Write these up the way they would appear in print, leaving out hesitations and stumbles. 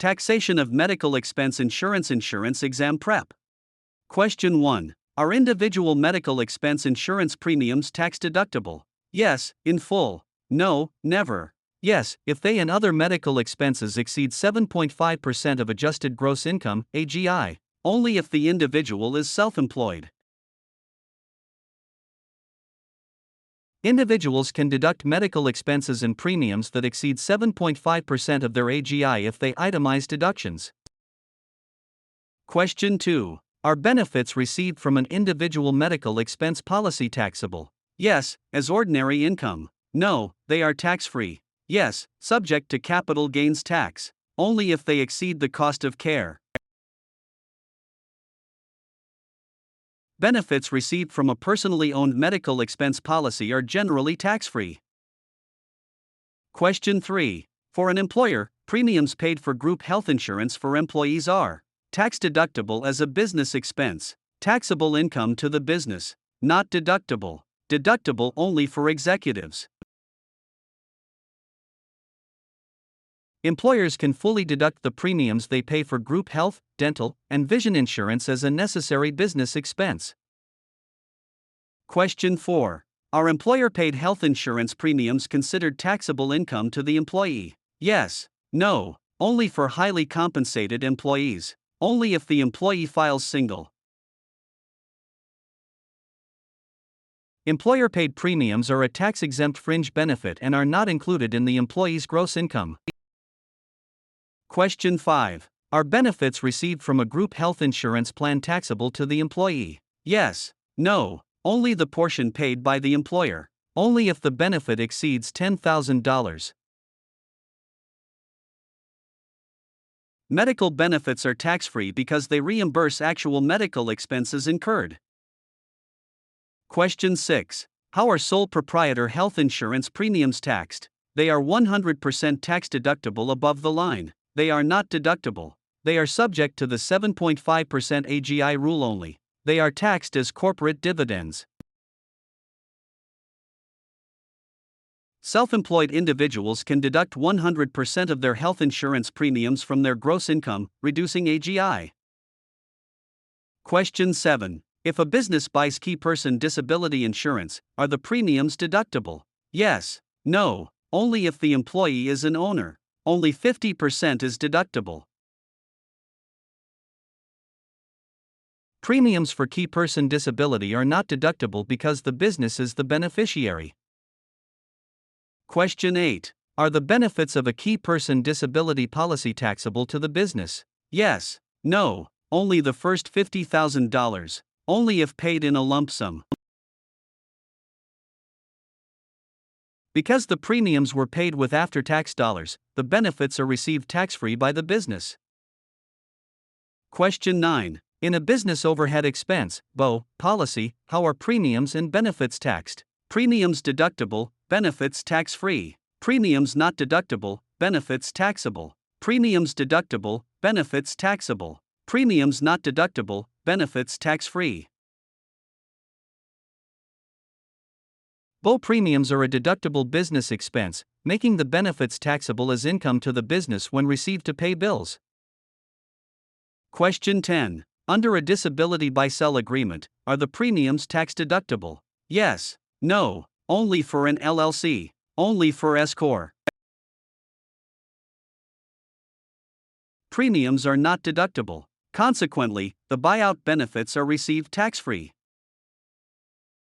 Taxation of medical expense insurance exam prep. Question 1. Are individual medical expense insurance premiums tax deductible? Yes, in full. No, never. Yes, if they and other medical expenses exceed 7.5% of adjusted gross income, AGI. Only if the individual is self-employed. Individuals can deduct medical expenses and premiums that exceed 7.5% of their AGI if they itemize deductions. Question 2. Are benefits received from an individual medical expense policy taxable? Yes, as ordinary income. No, they are tax-free. Yes, subject to capital gains tax. Only if they exceed the cost of care. Benefits received from a personally owned medical expense policy are generally tax-free. Question 3. For an employer, premiums paid for group health insurance for employees are tax-deductible as a business expense, taxable income to the business, not deductible, deductible only for executives. Employers can fully deduct the premiums they pay for group health, dental, and vision insurance as a necessary business expense. Question 4. Are employer-paid health insurance premiums considered taxable income to the employee? Yes. No. Only for highly compensated employees. Only if the employee files single. Employer-paid premiums are a tax-exempt fringe benefit and are not included in the employee's gross income. Question 5. Are benefits received from a group health insurance plan taxable to the employee? Yes. No. Only the portion paid by the employer. Only if the benefit exceeds $10,000. Medical benefits are tax-free because they reimburse actual medical expenses incurred. Question 6. How are sole proprietor health insurance premiums taxed? They are 100% tax deductible above the line. They are not deductible. They are subject to the 7.5% AGI rule only. They are taxed as corporate dividends. Self-employed individuals can deduct 100% of their health insurance premiums from their gross income, reducing AGI. Question 7. If a business buys key person disability insurance, are the premiums deductible? Yes. No. Only if the employee is an owner. Only 50% is deductible. Premiums for key person disability are not deductible because the business is the beneficiary. Question 8. Are the benefits of a key person disability policy taxable to the business? Yes. No. Only the first $50,000. Only if paid in a lump sum. Because the premiums were paid with after-tax dollars, the benefits are received tax-free by the business. Question 9. In a business overhead expense (BO) policy, how are premiums and benefits taxed? Premiums deductible, benefits tax-free. Premiums not deductible, benefits taxable. Premiums deductible, benefits taxable. Premiums not deductible, benefits tax-free. BO premiums are a deductible business expense, making the benefits taxable as income to the business when received to pay bills. Question 10. Under a disability buy-sell agreement, are the premiums tax deductible? Yes. No. Only for an LLC. Only for S-Corp. Premiums are not deductible. Consequently, the buyout benefits are received tax-free.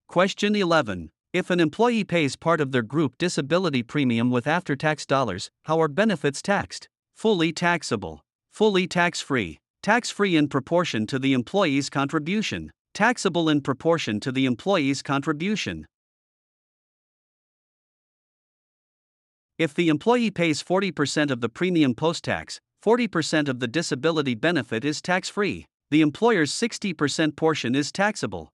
Question 11. If an employee pays part of their group disability premium with after-tax dollars, how are benefits taxed? Fully taxable. Fully tax-free. Tax-free in proportion to the employee's contribution. Taxable in proportion to the employee's contribution. If the employee pays 40% of the premium post-tax, 40% of the disability benefit is tax-free. The employer's 60% portion is taxable.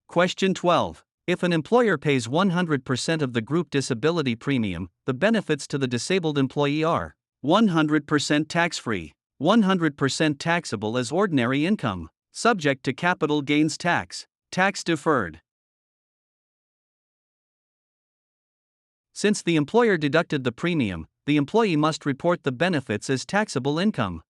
Question 12. If an employer pays 100% of the group disability premium, the benefits to the disabled employee are 100% tax-free, 100% taxable as ordinary income, subject to capital gains tax, tax deferred. Since the employer deducted the premium, the employee must report the benefits as taxable income.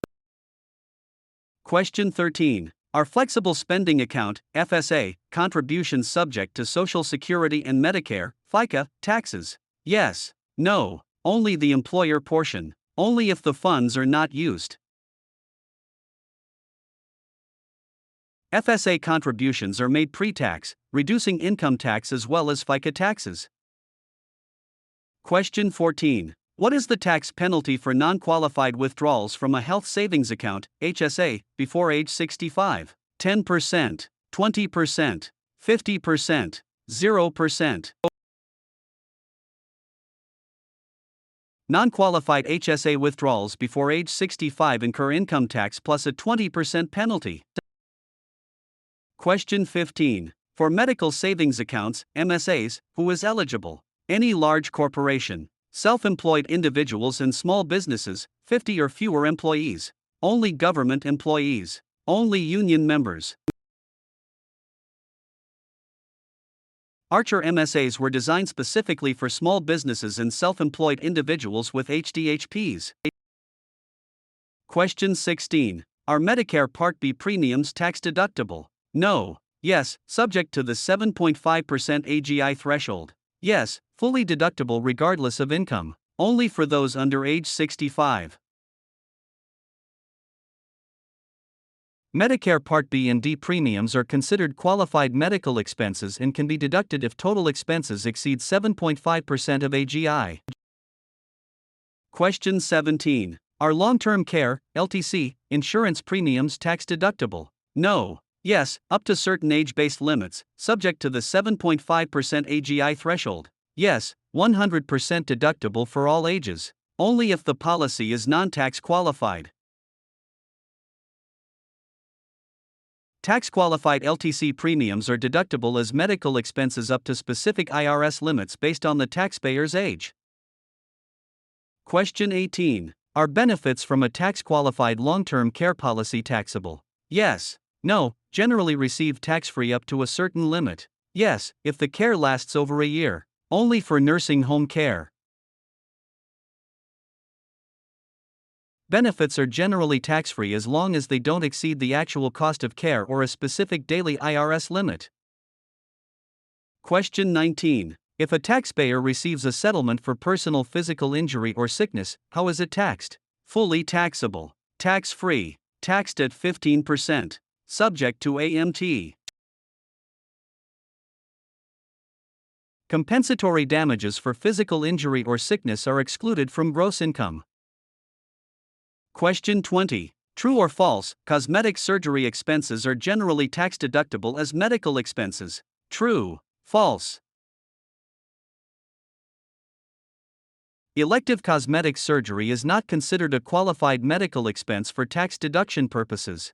Question 13. Are flexible spending account (FSA) contributions subject to Social Security and Medicare (FICA) taxes? Yes. No. Only the employer portion. Only if the funds are not used. FSA contributions are made pre-tax, reducing income tax as well as FICA taxes. Question 14. What is the tax penalty for non-qualified withdrawals from a health savings account (HSA) before age 65? 10%, 20%, 50%, 0%. Non-qualified HSA withdrawals before age 65 incur income tax plus a 20% penalty. Question 15. For medical savings accounts (MSAs), who is eligible? Any large corporation, self-employed individuals and small businesses, 50 or fewer employees. Only government employees. Only union members. Archer MSAs were designed specifically for small businesses and self-employed individuals with HDHPs. Question 16. Are Medicare Part B premiums tax deductible? No. Yes, subject to the 7.5% AGI threshold. Yes, fully deductible regardless of income. Only for those under age 65. Medicare Part B and D premiums are considered qualified medical expenses and can be deducted if total expenses exceed 7.5% of AGI. Question 17. Are long-term care (LTC) insurance premiums tax deductible? No. Yes, up to certain age-based limits, subject to the 7.5% AGI threshold. Yes, 100% deductible for all ages. Only if the policy is non-tax qualified. Tax-qualified LTC premiums are deductible as medical expenses up to specific IRS limits based on the taxpayer's age. Question 18. Are benefits from a tax-qualified long-term care policy taxable? Yes. No. Generally receive tax-free up to a certain limit. Yes, if the care lasts over a year. Only for nursing home care. Benefits are generally tax-free as long as they don't exceed the actual cost of care or a specific daily IRS limit. Question 19. If a taxpayer receives a settlement for personal physical injury or sickness, how is it taxed? Fully taxable. Tax-free. Taxed at 15%. Subject to AMT. Compensatory damages for physical injury or sickness are excluded from gross income. Question 20. True or false, cosmetic surgery expenses are generally tax deductible as medical expenses? True. False. Elective cosmetic surgery is not considered a qualified medical expense for tax deduction purposes.